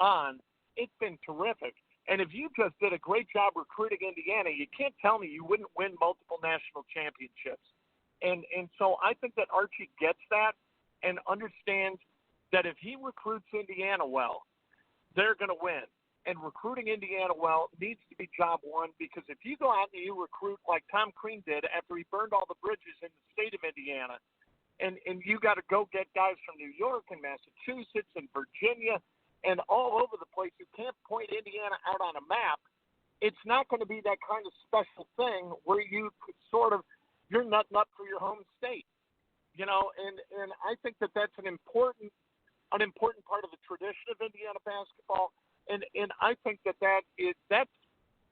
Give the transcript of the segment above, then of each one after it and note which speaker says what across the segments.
Speaker 1: on, it's been terrific. And if you just did a great job recruiting Indiana, you can't tell me you wouldn't win multiple national championships. And so I think that Archie gets that and understands that if he recruits Indiana well, they're going to win. And recruiting Indiana well needs to be job one, because if you go out and you recruit like Tom Crean did after he burned all the bridges in the state of Indiana, and you got to go get guys from New York and Massachusetts and Virginia and all over the place, you can't point Indiana out on a map. It's not going to be that kind of special thing where you could sort of, you're nutting up for your home state, you know, and I think that that's an important part of the tradition of Indiana basketball. And I think that's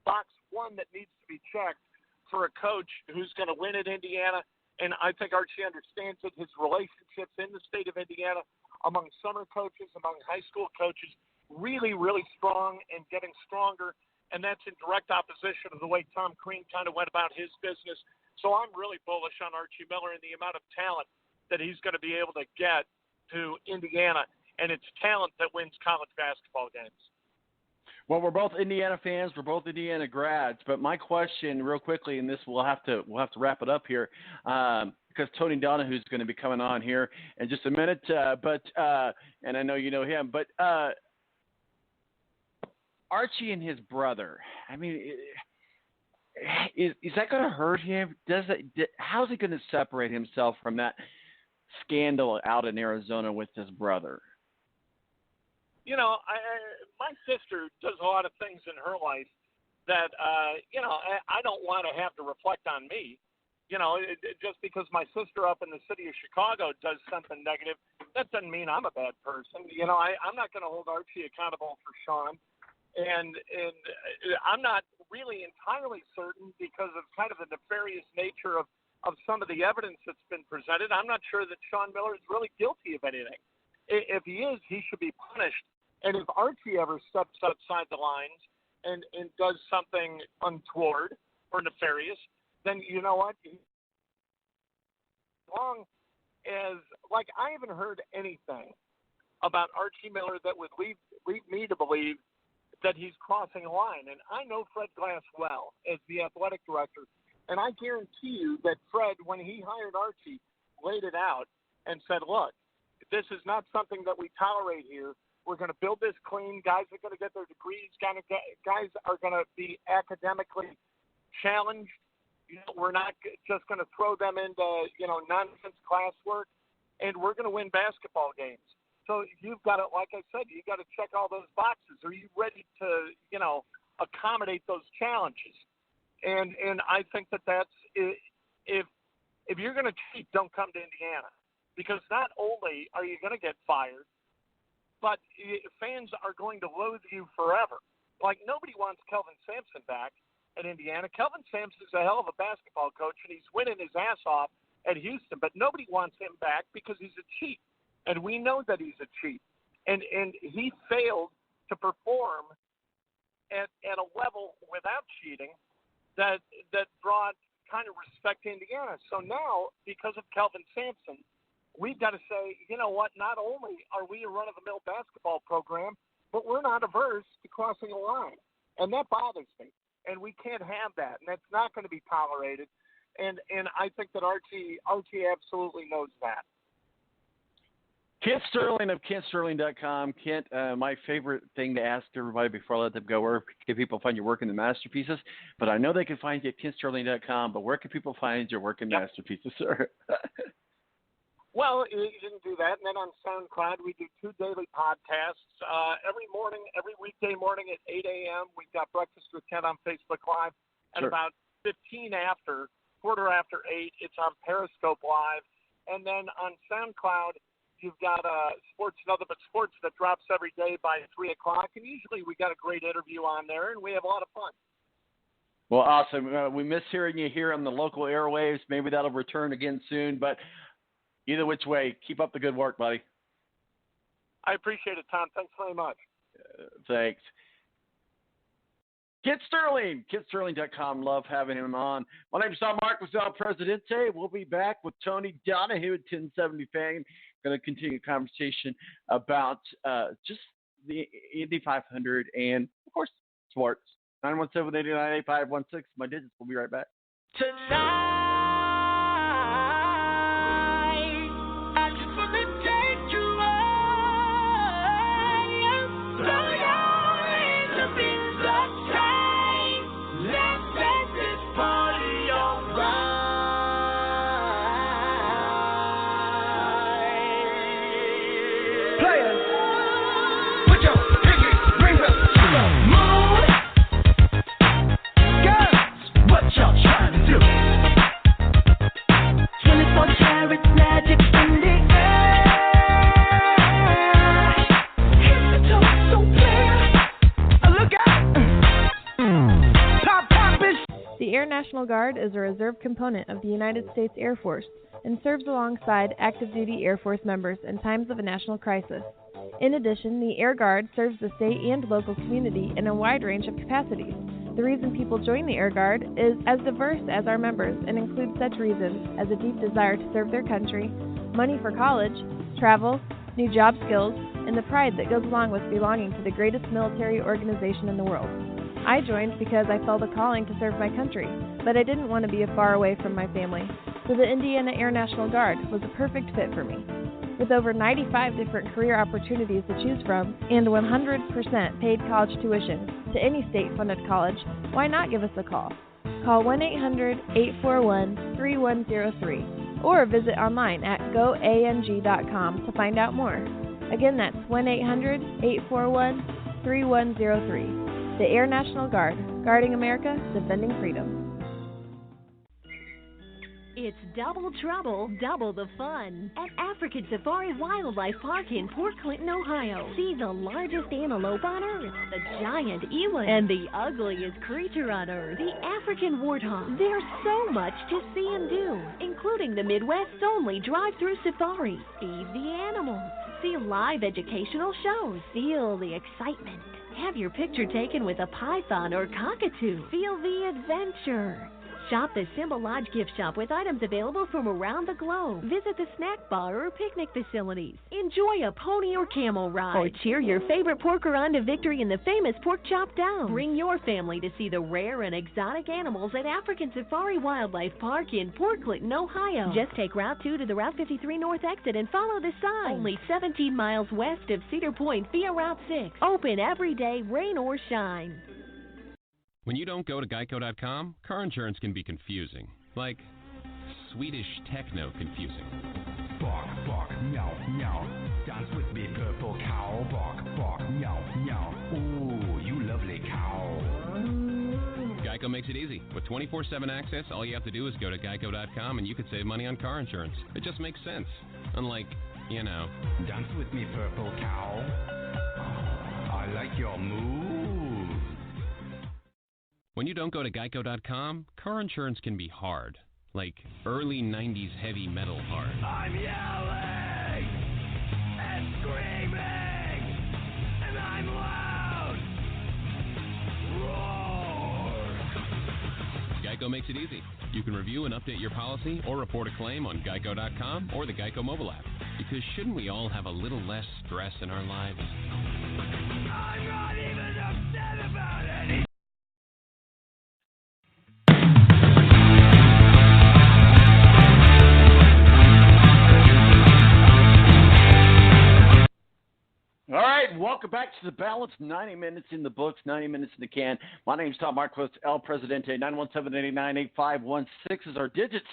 Speaker 1: box one that needs to be checked for a coach who's going to win at Indiana. And I think Archie understands it. His relationships in the state of Indiana among summer coaches, among high school coaches, really, really strong and getting stronger. And that's in direct opposition of the way Tom Crean kind of went about his business. So I'm really bullish on Archie Miller and the amount of talent that he's going to be able to get to Indiana. And it's talent that wins college basketball games.
Speaker 2: Well, we're both Indiana fans. We're both Indiana grads. But my question, real quickly, and this we'll have to wrap it up here, because Tony Donahue is going to be coming on here in just a minute. And I know you know him. But Archie and his brother. I mean, is that going to hurt him? How's he going to separate himself from that scandal out in Arizona with his brother?
Speaker 1: You know, my sister does a lot of things in her life that, I don't want to have to reflect on me. You know, just because my sister up in the city of Chicago does something negative, that doesn't mean I'm a bad person. You know, I'm not going to hold Archie accountable for Sean. And I'm not really entirely certain because of kind of the nefarious nature of some of the evidence that's been presented. I'm not sure that Sean Miller is really guilty of anything. If he is, he should be punished. And if Archie ever steps outside the lines and does something untoward or nefarious, then you know what? Long as, like, I haven't heard anything about Archie Miller that would lead me to believe that he's crossing a line. And I know Fred Glass well as the athletic director, and I guarantee you that Fred, when he hired Archie, laid it out and said, look, this is not something that we tolerate here. We're going to build this clean. Guys are going to get their degrees. Guys are going to be academically challenged. You know, we're not just going to throw them into, nonsense classwork, and we're going to win basketball games. So you've got to, like I said, you've got to check all those boxes. Are you ready to, accommodate those challenges? And I think that's if you're going to cheat, don't come to Indiana, because not only are you going to get fired, but fans are going to loathe you forever. Like, nobody wants Kelvin Sampson back at Indiana. Kelvin Sampson's a hell of a basketball coach, and he's winning his ass off at Houston, but nobody wants him back because he's a cheat. And we know that he's a cheat. And he failed to perform at a level without cheating that brought kind of respect to Indiana. So now, because of Kelvin Sampson, we've got to say, you know what, not only are we a run-of-the-mill basketball program, but we're not averse to crossing a line. And that bothers me. And we can't have that. And that's not going to be tolerated. And I think that Archie absolutely knows that.
Speaker 2: Kent Sterling of KentSterling.com. Kent, my favorite thing to ask everybody before I let them go, where can people find your work in the masterpieces? But I know they can find you at KentSterling.com, but where can people find your work in masterpieces, sir?
Speaker 1: Well, you can do that. And then on SoundCloud, we do 2 daily podcasts. Every morning, every weekday morning at 8 a.m., we've got Breakfast with Kent on Facebook Live. And about quarter after 8, it's on Periscope Live. And then on SoundCloud, you've got Sports Nothing But Sports that drops every day by 3 o'clock. And usually we got a great interview on there, and we have a lot of fun.
Speaker 2: Well, awesome. We miss hearing you here on the local airwaves. Maybe that'll return again soon. But either which way, keep up the good work, buddy.
Speaker 1: I appreciate it, Tom. Thanks very much.
Speaker 2: Thanks. Kent Sterling, KentSterling.com. Love having him on. My name is Tom Marquis, El Presidente. We'll be back with Tony Donahue at 1070 Fame. Going to continue a conversation about just the Indy 500, and, of course, sports. 917-898-8516. My digits. We'll be right back.
Speaker 3: Tonight, I just want to take you away. Throw your hands up in the sky. Let's make this party alright. Players, put your pinky rings up to the moon. Girls, what y'all trying to do? 24 carats magic in the air. Hit the toe so clear. Look out. Pop, pop it.
Speaker 4: The Air National Guard is a reserve component of the United States Air Force and serves alongside active duty Air Force members in times of a national crisis. In addition, the Air Guard serves the state and local community in a wide range of capacities. The reason people join the Air Guard is as diverse as our members and includes such reasons as a deep desire to serve their country, money for college, travel, new job skills, and the pride that goes along with belonging to the greatest military organization in the world. I joined because I felt a calling to serve my country, but I didn't want to be far away from my family, so the Indiana Air National Guard was a perfect fit for me. With over 95 different career opportunities to choose from and 100% paid college tuition to any state-funded college, why not give us a call? Call 1-800-841-3103 or visit online at goang.com to find out more. Again, that's 1-800-841-3103. The Air National Guard, guarding America, defending freedom.
Speaker 5: It's double trouble, double the fun at African Safari Wildlife Park in Port Clinton, Ohio. See the largest antelope on Earth, the giant eland, and the ugliest creature on Earth, the African warthog. There's so much to see and do, including the Midwest's only drive-through safari. Feed the animals, see live educational shows, feel the excitement. Have your picture taken with a python or cockatoo. Feel the adventure. Shop the Symbol Lodge gift shop with items available from around the globe. Visit the snack bar or picnic facilities. Enjoy a pony or camel ride. Or cheer your favorite porker on to victory in the famous Pork Chop Down. Bring your family to see the rare and exotic animals at African Safari Wildlife Park in Port Clinton, Ohio. Just take Route 2 to the Route 53 North exit and follow the sign. Only 17 miles west of Cedar Point via Route 6. Open every day, rain or shine.
Speaker 6: When you don't go to Geico.com, car insurance can be confusing. Like Swedish techno confusing.
Speaker 7: Bark, bark, meow, meow. Dance with me, purple cow. Bark, bark, meow, meow. Ooh, you lovely cow.
Speaker 6: Geico makes it easy. With 24/7 access, all you have to do is go to Geico.com and you could save money on car insurance. It just makes sense. Unlike, you know.
Speaker 7: Dance with me, purple cow. I like your move.
Speaker 6: When you don't go to Geico.com, car insurance can be hard. Like early 90s heavy metal hard.
Speaker 7: I'm yelling and screaming and I'm loud. Roar.
Speaker 6: Geico makes it easy. You can review and update your policy or report a claim on Geico.com or the Geico mobile app. Because shouldn't we all have a little less stress in our lives?
Speaker 7: I'm not even upset about anything.
Speaker 2: All right, welcome back to The Balance. 90 minutes in the books, 90 minutes in the can. My name's Tom Marquis, El Presidente. 917-889-8516 is our digits.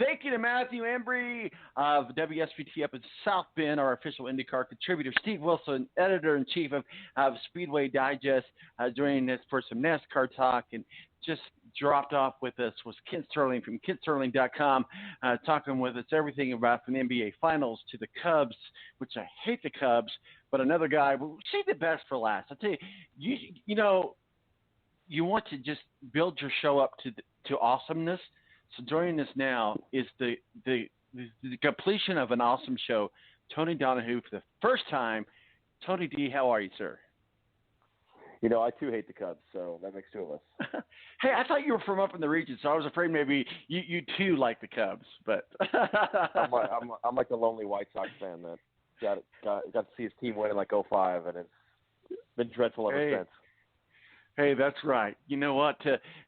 Speaker 2: Thank you to Mathew Embury of WSBT up in South Bend, our official IndyCar contributor. Steve Wilson, editor-in-chief of Speedway Digest, joining us for some NASCAR talk. And just dropped off with us was Kent Sterling from KentSterling.com, talking with us everything about from the NBA Finals to the Cubs, which I hate the Cubs, but another guy, we'll save the best for last. I'll tell you, you know, you want to just build your show up to awesomeness. So joining us now is the completion of an awesome show, Tony Donahue for the first time. Tony D, how are you, sir?
Speaker 8: You know, I too hate the Cubs, so that makes two of us.
Speaker 2: Hey, I thought you were from up in the region, so I was afraid maybe you too like the Cubs, but
Speaker 8: I'm like the lonely White Sox fan that got to see his team win in like 05, and Been dreadful ever since.
Speaker 2: Hey, that's right. You know what?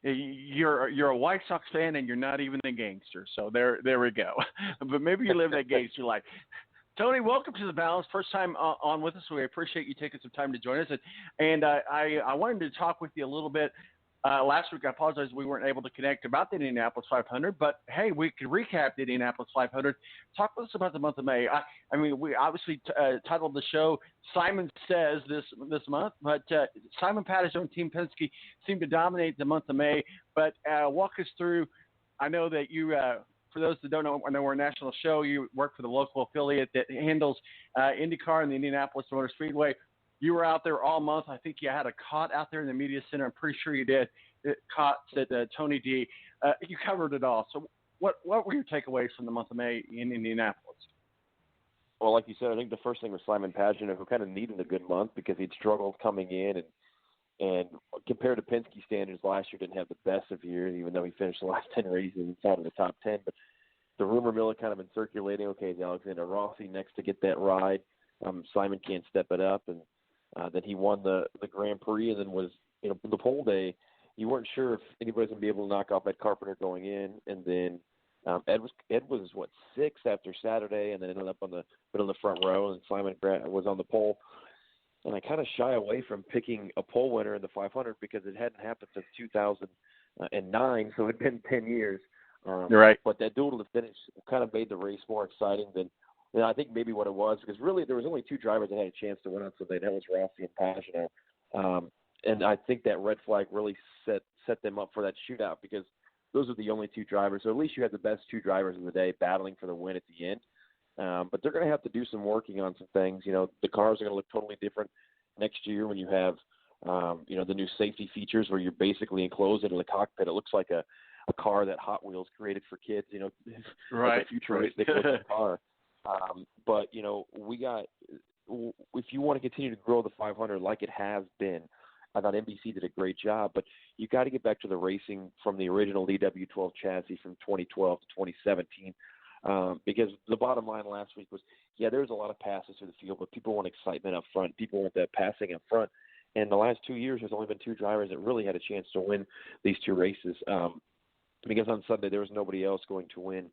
Speaker 2: You're a White Sox fan, and you're not even a gangster. So there we go. But maybe you live that gangster life. Tony, welcome to The Balance. First time on with us. We appreciate you taking some time to join us. And I wanted to talk with you a little bit. Last week, I apologize we weren't able to connect about the Indianapolis 500. But, hey, we could recap the Indianapolis 500. Talk with us about the month of May. I mean, we obviously titled the show Simon Says this month. But Simon Pagenaud and Team Penske seemed to dominate the month of May. But walk us through. I know that you for those that don't know, I know we're a national show. You work for the local affiliate that handles IndyCar and the Indianapolis Motor Speedway. You were out there all month. I think you had a cot out there in the media center. I'm pretty sure you did. Cot said Tony D. You covered it all. So what were your takeaways from the month of May in Indianapolis?
Speaker 8: Well, like you said, I think the first thing was Simon Pagenaud, who kind of needed a good month because he'd struggled coming in and compared to Penske standards, last year didn't have the best of years, even though he finished the last 10 races inside of the top 10. But the rumor mill had kind of been circulating, okay, is Alexander Rossi next to get that ride? Simon can't step it up. And then he won the Grand Prix and then was, the pole day, you weren't sure if anybody's going to be able to knock off Ed Carpenter going in. And then Ed was sixth after Saturday and then ended up on the middle of the front row, and Simon was on the pole. And I kind of shy away from picking a pole winner in the 500 because it hadn't happened since 2009, so it had been 10 years.
Speaker 2: Right.
Speaker 8: But that duel to the finish kind of made the race more exciting than I think maybe what it was, because really there was only two drivers that had a chance to win on Sunday. That was Rossi and Pagenaud. And I think that red flag really set them up for that shootout because those are the only two drivers. So at least you had the best two drivers of the day battling for the win at the end. But they're going to have to do some working on some things. The cars are going to look totally different next year when you have, the new safety features where you're basically enclosed into the cockpit. It looks like a car that Hot Wheels created for kids,
Speaker 2: right.
Speaker 8: Like a futuristic looking car. But, if you want to continue to grow the 500 like it has been, I thought NBC did a great job, but you got to get back to the racing from the original DW12 chassis from 2012 to 2017. Because the bottom line last week was, there was a lot of passes through the field, but people want excitement up front. People want that passing up front. And the last 2 years, there's only been two drivers that really had a chance to win these two races. Because on Sunday, there was nobody else going to win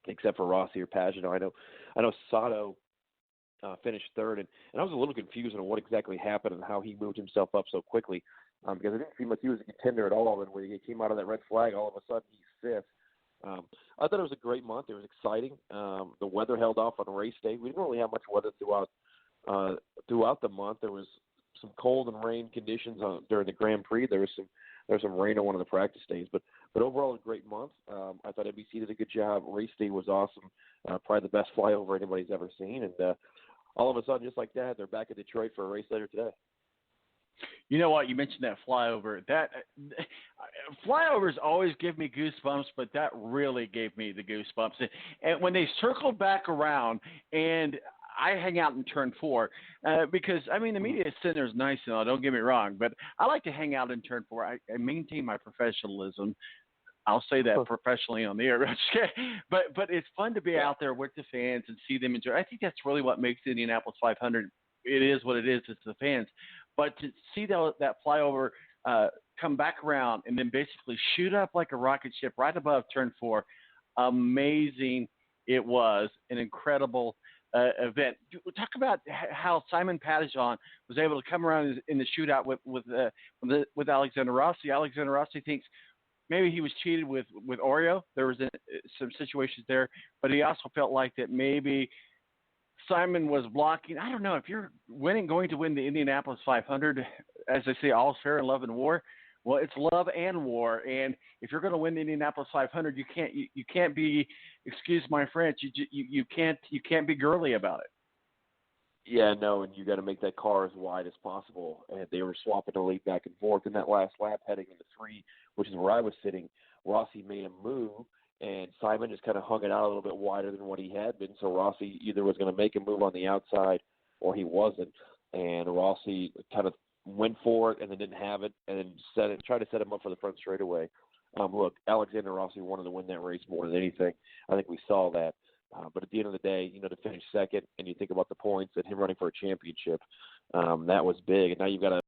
Speaker 8: except for Rossi or Pagenaud. I know Sato finished third, and I was a little confused on what exactly happened and how he moved himself up so quickly because it didn't seem like he was a contender at all. And when he came out of that red flag, all of a sudden he's fifth. I thought it was a great month. It was exciting. The weather held off on race day. We didn't really have much weather throughout the month. There was some cold and rain conditions during the Grand Prix. There was some rain on one of the practice days, but overall a great month. I thought NBC did a good job. Race day was awesome. Probably the best flyover anybody's ever seen. And all of a sudden, just like that, they're back in Detroit for a race later today.
Speaker 2: You know what? You mentioned that flyover. That flyovers always give me goosebumps, but that really gave me the goosebumps. And when they circled back around, and I hang out in turn 4 because, the media center is nice and all, don't get me wrong, but I like to hang out in turn 4. I maintain my professionalism. I'll say that professionally on the air. But it's fun to be out there with the fans and see them enjoy. I think that's really what makes the Indianapolis 500. It is what it is. It's the fans. But to see that flyover come back around and then basically shoot up like a rocket ship right above turn 4, amazing. It was an incredible event. Talk about how Simon Pagenaud was able to come around in the shootout with Alexander Rossi. Alexander Rossi thinks maybe he was cheated with Oreo. There was some situations there, but he also felt like that maybe Simon was blocking. I don't know if you're going to win the Indianapolis 500, as they say, all's fair in love and war. Well, it's love and war, and if you're going to win the Indianapolis 500, you can't be, excuse my French, you can't be girly about it.
Speaker 8: Yeah, no, and you got to make that car as wide as possible. And they were swapping the lead back and forth in that last lap, heading into 3, which is where I was sitting. Rossi made a move, and Simon just kind of hung it out a little bit wider than what he had been. So Rossi either was going to make a move on the outside or he wasn't. And Rossi kind of went for it and then didn't have it, and then tried to set him up for the front straightaway. Look, Alexander Rossi wanted to win that race more than anything. I think we saw that. But at the end of the day, to finish second, and you think about the points and him running for a championship, that was big. And now you've got